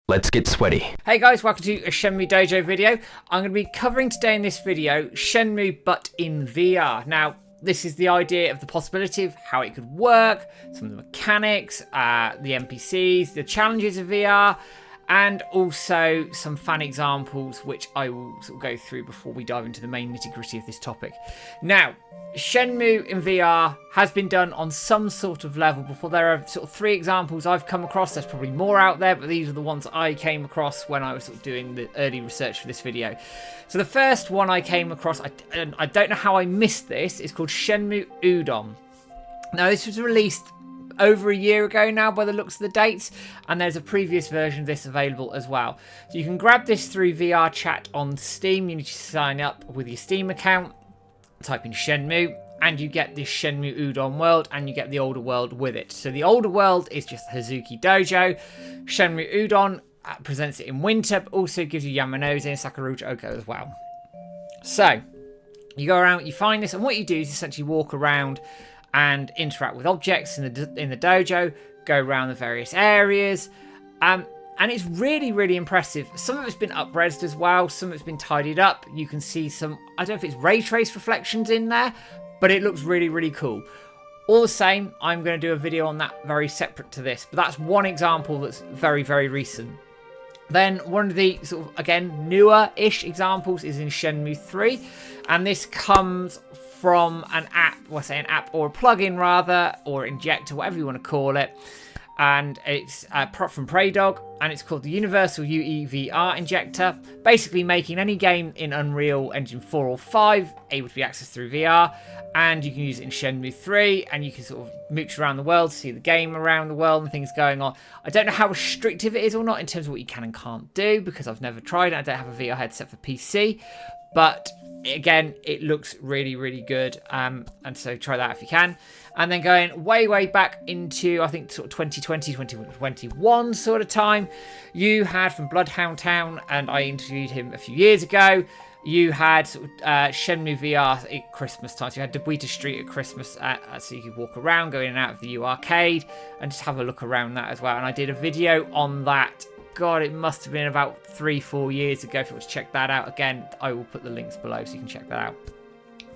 Let's get sweaty. Hey guys, welcome to a Shenmue Dojo video. I'm going to be covering today in this video Shenmue but in VR. Now, this is the idea of the possibility of how it could work, some of the mechanics, the NPCs, the challenges of VR, and also some fan examples which I will sort of go through before we dive into the main nitty-gritty of this topic. Now, Shenmue in VR has been done on some sort of level before. There are sort of 3 examples I've come across. There's probably more out there, but these are the ones I came across when I was sort of doing the early research for this video. So the first one I came across, I don't know how I missed this, is called Shenmue Udon. Now this was released over a year ago now by the looks of the dates, and there's a previous version of this available as well. So you can grab this through VR chat on Steam. You need to sign up with your Steam account, type in Shenmue, and you get this Shenmue Udon world, and you get the older world with it. So the older world is just Hazuki Dojo. Shenmue Udon presents it in winter, but also gives you Yamanose and Sakuruja Oko as well. So you go around, you find this, and what you do is essentially walk around and interact with objects in the dojo, go around the various areas, and it's really, really impressive. Some of it's been up-resed as well, some of it's been tidied up. You can see some, I don't know if it's ray trace reflections in there, but it looks really, really cool. All the same, I'm going to do a video on that very separate to this, but that's one example that's very, very recent. Then one of the sort of, again, newer-ish examples is in Shenmue 3, and this comes from an app, well, I say an app or a plugin rather, or injector, whatever you want to call it. And it's from Praydog, and it's called the Universal UE VR Injector, basically making any game in Unreal Engine 4 or 5 able to be accessed through VR, and you can use it in Shenmue 3, and you can sort of mooch around the world, see the game around the world and things going on. I don't know how restrictive it is or not in terms of what you can and can't do, because I've never tried it. I don't have a VR headset for PC, but again, it looks really, really good, and so try that if you can. And then going way back into, I think, sort of 2020, 2021 sort of time, you had from Bloodhound Town, and I interviewed him a few years ago, you had sort of, Shenmue VR at Christmas time. So you had Dobuita Street at Christmas, so you could walk around, go in and out of the U arcade, and just have a look around that as well. And I did a video on that. God, it must have been about 3-4 years ago. If you want to check that out, again, I will put the links below so you can check that out.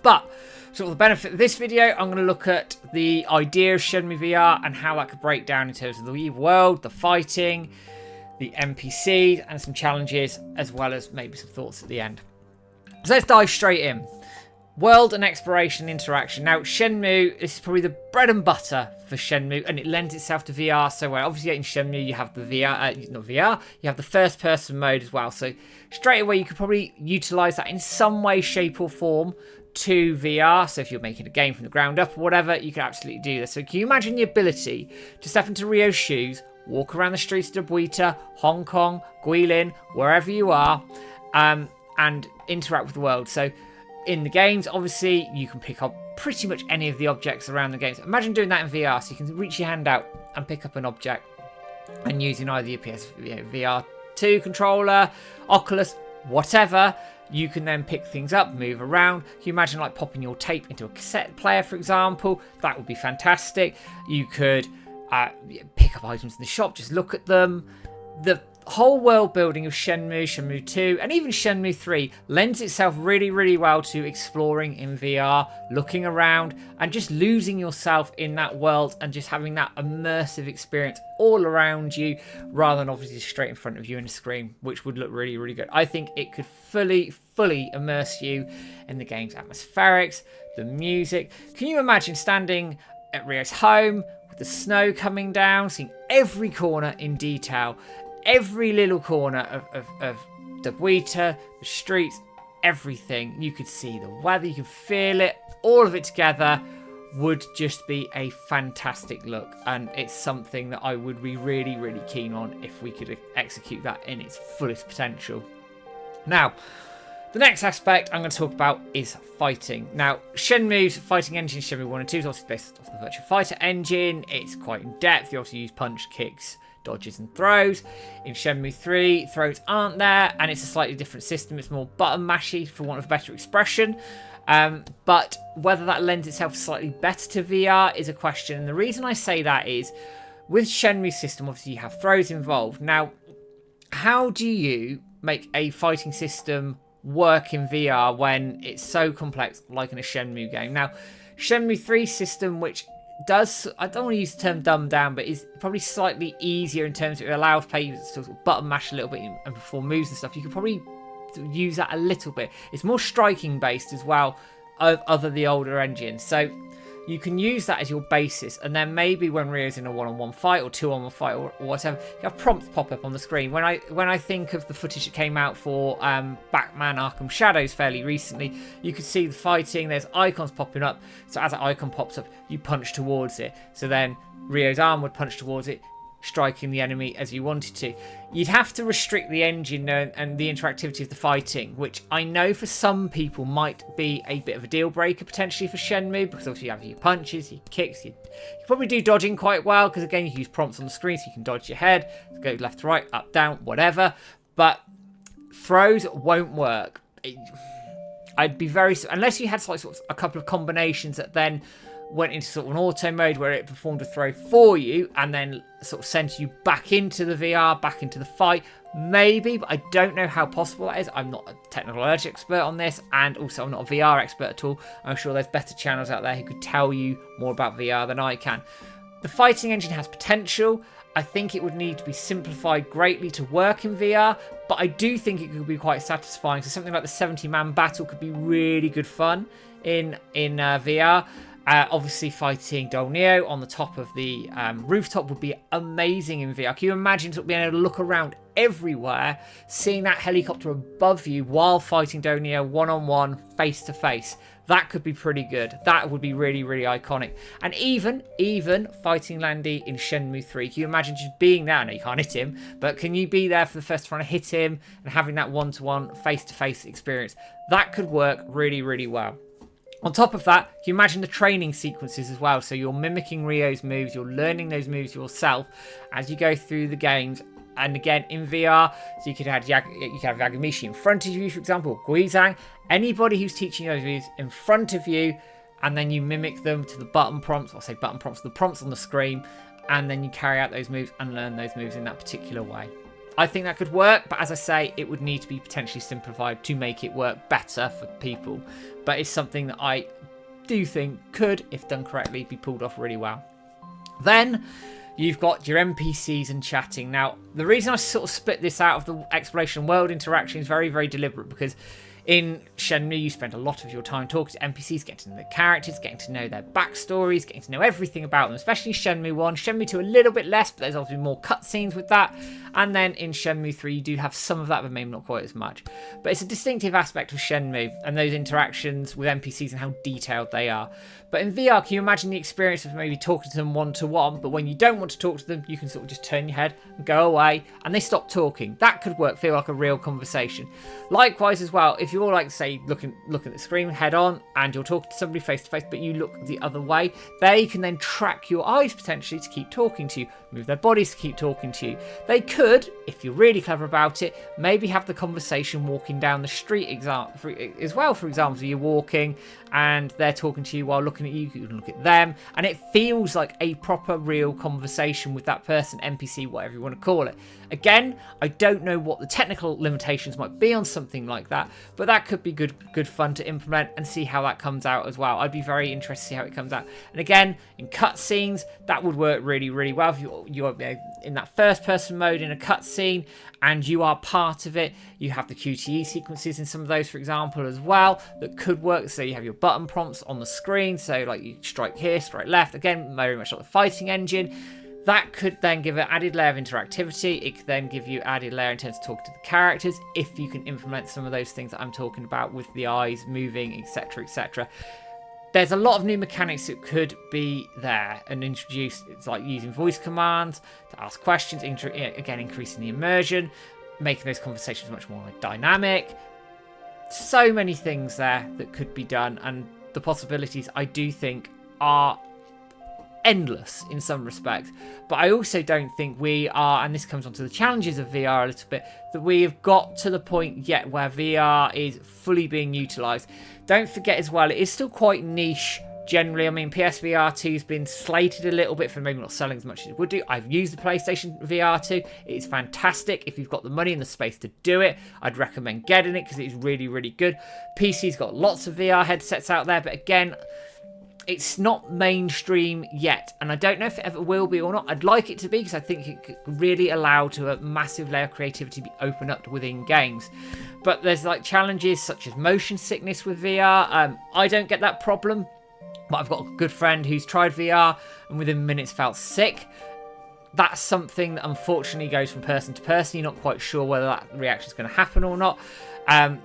But sort of the benefit of this video, I'm going to look at the idea of Shenmue VR and how that could break down in terms of the world, the fighting, the NPCs, and some challenges, as well as maybe some thoughts at the end. So let's dive straight in. World and exploration interaction. Now, Shenmue, this is probably the bread and butter for Shenmue, and it lends itself to VR so well. Obviously, in Shenmue, you have the VR, not VR, you have the first-person mode as well. So straight away, you could probably utilize that in some way, shape, or form to VR. So if you're making a game from the ground up or whatever, you can absolutely do this. So can you imagine the ability to step into Ryo's shoes, walk around the streets of Dobuita, Hong Kong, Guilin, wherever you are, and interact with the world? So in the games, obviously, you can pick up pretty much any of the objects around the games. Imagine doing that in VR, so you can reach your hand out and pick up an object, and using either your VR2 controller, Oculus, whatever, you can then pick things up, move around. Can you imagine like popping your tape into a cassette player, for example? That would be fantastic. You could pick up items in the shop, just look at them. The whole world building of Shenmue, Shenmue 2, and even Shenmue 3 lends itself really, really well to exploring in VR, looking around, and just losing yourself in that world and just having that immersive experience all around you, rather than obviously straight in front of you in a screen, which would look really, really good. I think it could fully immerse you in the game's atmospherics, the music. Can you imagine standing at Ryo's home with the snow coming down, seeing every corner in detail, every little corner of Dobuita, the streets, everything. You could see the weather, you could feel it, all of it together would just be a fantastic look, and it's something that I would be really, really keen on if we could execute that in its fullest potential. Now, the next aspect I'm going to talk about is fighting. Now, Shenmue's fighting engine, Shenmue 1 and 2, is obviously based off the Virtua Fighter engine. It's quite in depth. You also use punch, kicks, dodges and throws. In Shenmue 3, throws aren't there, and it's a slightly different system. It's more button mashy, for want of a better expression. But whether that lends itself slightly better to VR is a question. And the reason I say that is, with Shenmue's system, obviously you have throws involved. Now, how do you make a fighting system work in VR when it's so complex, like in a Shenmue game? Now, Shenmue 3 system, which does, I don't want to use the term dumbed down, but is probably slightly easier in terms of it allows players to sort of button mash a little bit and perform moves and stuff. You could probably use that a little bit. It's more striking based as well, other the older engines. So you can use that as your basis, and then maybe when Ryo's in a one-on-one fight or two-on-one fight or whatever, you have prompts pop up on the screen. When I think of the footage that came out for Batman Arkham Shadows fairly recently, you could see the fighting, there's icons popping up, so as that icon pops up, you punch towards it. So then Ryo's arm would punch towards it, striking the enemy as you wanted to. You'd have to restrict the engine and the interactivity of the fighting, which I know for some people might be a bit of a deal breaker potentially for Shenmue, because obviously you have your punches, your kicks, you probably do dodging quite well, because again you can use prompts on the screen so you can dodge your head, go left to right, up, down, whatever, but throws won't work. I'd be very, unless you had like sort of a couple of combinations that then went into sort of an auto mode where it performed a throw for you and then sort of sent you back into the VR, back into the fight, maybe, but I don't know how possible that is. I'm not a technical expert on this, and also I'm not a VR expert at all. I'm sure there's better channels out there who could tell you more about VR than I can. The fighting engine has potential. I think it would need to be simplified greatly to work in VR, but I do think it could be quite satisfying. So something like the 70-man battle could be really good fun in VR. Obviously, fighting Dobuita on the top of the rooftop would be amazing in VR. Can you imagine sort of being able to look around everywhere, seeing that helicopter above you while fighting Dobuita one-on-one, face-to-face? That could be pretty good. That would be really, really iconic. And even fighting Landy in Shenmue 3, can you imagine just being there? I know you can't hit him, but can you be there for the first trying to hit him and having that one-to-one, face-to-face experience? That could work really, really well. On top of that, can you imagine the training sequences as well? So you're mimicking Ryo's moves, you're learning those moves yourself as you go through the games. And again, in VR, so you could have Yagamishi in front of you, for example, or Guizang, anybody who's teaching those moves in front of you, and then you mimic them to the button prompts, or say button prompts, the prompts on the screen, and then you carry out those moves and learn those moves in that particular way. I think that could work, but as I say, it would need to be potentially simplified to make it work better for people. But it's something that I do think could, if done correctly, be pulled off really well. Then you've got your NPCs and chatting. Now, the reason I sort of split this out of the exploration world interaction is very, very deliberate, because in Shenmue, you spend a lot of your time talking to NPCs, getting to know the characters, getting to know their backstories, getting to know everything about them, especially Shenmue 1. Shenmue 2 a little bit less, but there's obviously more cutscenes with that. And then in Shenmue 3, you do have some of that, but maybe not quite as much. But it's a distinctive aspect of Shenmue and those interactions with NPCs and how detailed they are. But in VR, can you imagine the experience of maybe talking to them one-to-one, but when you don't want to talk to them, you can sort of just turn your head and go away, and they stop talking. That could work, feel like a real conversation. Likewise as well, if you're like, say, looking at the screen head on, and you're talking to somebody face-to-face, but you look the other way, they can then track your eyes potentially to keep talking to you, move their bodies to keep talking to you. They could, if you're really clever about it, maybe have the conversation walking down the street as well. For example, so you're walking and they're talking to you while looking at you, you can look at them, and it feels like a proper real conversation with that person, NPC, whatever you want to call it. Again, I don't know what the technical limitations might be on something like that, but that could be good fun to implement and see how that comes out as well. I'd be very interested to see how it comes out. And again, in cutscenes, that would work really, really well. If you're in that first person mode in a cutscene and you are part of it, you have the QTE sequences in some of those, for example, as well, that could work. So you have your button prompts on the screen, so like you strike here, strike left, again, very much like the fighting engine. That could then give an added layer of interactivity. It could then give you added layer in terms of talking to the characters, if you can implement some of those things that I'm talking about with the eyes moving, etc., etc. There's a lot of new mechanics that could be there and introduced. It's like using voice commands to ask questions, again, increasing the immersion, making those conversations much more dynamic. So many things there that could be done, and the possibilities, I do think, are endless in some respects. But I also don't think we are, and this comes onto the challenges of VR a little bit, that we have got to the point yet where VR is fully being utilised. Don't forget as well, it is still quite niche generally. I mean, PSVR 2 has been slated a little bit for maybe not selling as much as it would do. I've used the PlayStation VR 2. It's fantastic. If you've got the money and the space to do it, I'd recommend getting it because it's really, really good. PC's got lots of VR headsets out there, but again, it's not mainstream yet, and I don't know if it ever will be or not. I'd like it to be because I think it could really allow to a massive layer of creativity be opened up within games. But there's like challenges such as motion sickness with VR. I don't get that problem, but I've got a good friend who's tried VR and within minutes felt sick. That's something that unfortunately goes from person to person. You're not quite sure whether that reaction is going to happen or not.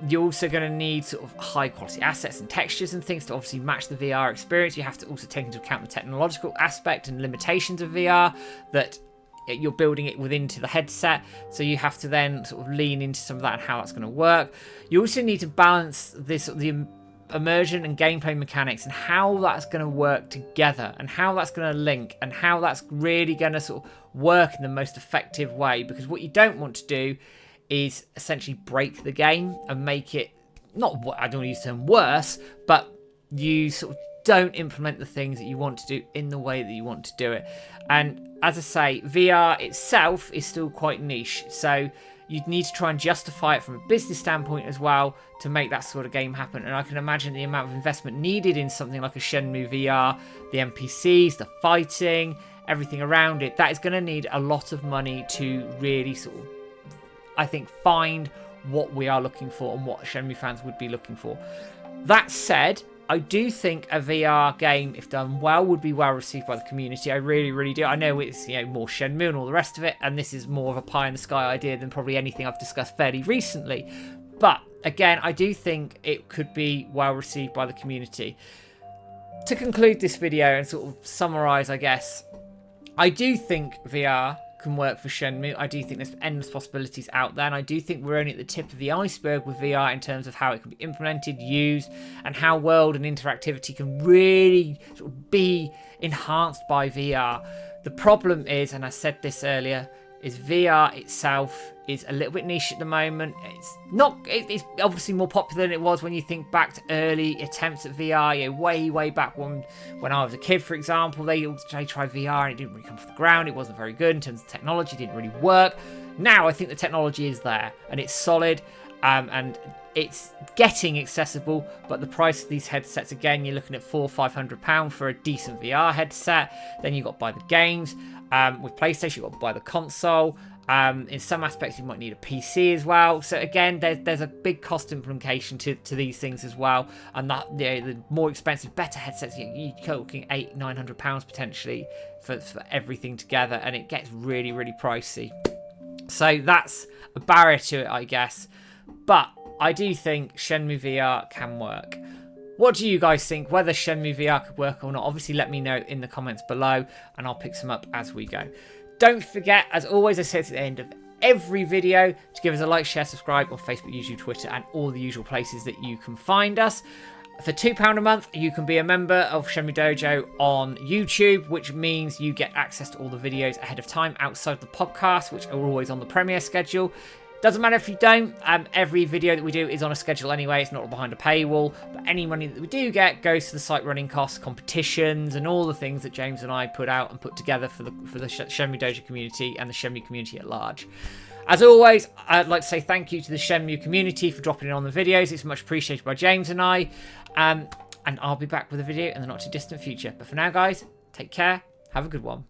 You're also going to need sort of high quality assets and textures and things to obviously match the VR experience. You have to also take into account the technological aspect and limitations of VR, that you're building it within to the headset. So you have to then sort of lean into some of that and how that's going to work. You also need to balance this, the immersion and gameplay mechanics and how that's going to work together and how that's going to link and how that's really going to sort of work in the most effective way. Because what you don't want to do is essentially break the game and make it, not, I don't want to use the term worse, but you sort of don't implement the things that you want to do in the way that you want to do it. And as I say, VR itself is still quite niche, so you'd need to try and justify it from a business standpoint as well to make that sort of game happen. And I can imagine the amount of investment needed in something like a Shenmue VR, the NPCs, the fighting, everything around it, that is going to need a lot of money to really sort of, I think, find what we are looking for and what Shenmue fans would be looking for. That said, I do think a VR game, if done well, would be well received by the community. I really, really do. I know it's, you know, more Shenmue and all the rest of it, and this is more of a pie in the sky idea than probably anything I've discussed fairly recently. But again, I do think it could be well received by the community. To conclude this video and sort of summarize, I guess, I do think VR can work for Shenmue. I do think there's endless possibilities out there, and I do think we're only at the tip of the iceberg with VR in terms of how it can be implemented, used, and how world and interactivity can really sort of be enhanced by VR. The problem is, and I said this earlier, is VR itself is a little bit niche at the moment. It's obviously more popular than it was when you think back to early attempts at VR, you know, way back when I was a kid, for example. They tried VR and it didn't really come off the ground. It wasn't very good in terms of technology. It didn't really work. Now I think the technology is there and it's solid, and it's getting accessible, but the price of these headsets, again, you're looking at £400-500 for a decent VR headset. Then you've got to buy the games. With PlayStation, you've got to buy the console. In some aspects, you might need a PC as well. So again, there's a big cost implication to these things as well. And that, you know, the more expensive, better headsets, you're talking £800-900 potentially for everything together, and it gets really, really pricey. So that's a barrier to it, I guess. But I do think Shenmue VR can work. What do you guys think, whether Shenmue VR could work or not? Obviously, let me know in the comments below, and I'll pick some up as we go. Don't forget, as always, I say at the end of every video, to give us a like, share, subscribe on Facebook, YouTube, Twitter, and all the usual places that you can find us. For £2 a month, you can be a member of Shenmue Dojo on YouTube, which means you get access to all the videos ahead of time outside the podcast, which are always on the premiere schedule. Doesn't matter if you don't, every video that we do is on a schedule anyway. It's not behind a paywall, but any money that we do get goes to the site running costs, competitions, and all the things that James and I put out and put together for the Shenmue Dojo community and the Shenmue community at large. As always, I'd like to say thank you to the Shenmue community for dropping in on the videos. It's much appreciated by James and I, and I'll be back with a video in the not too distant future. But for now, guys, take care, have a good one.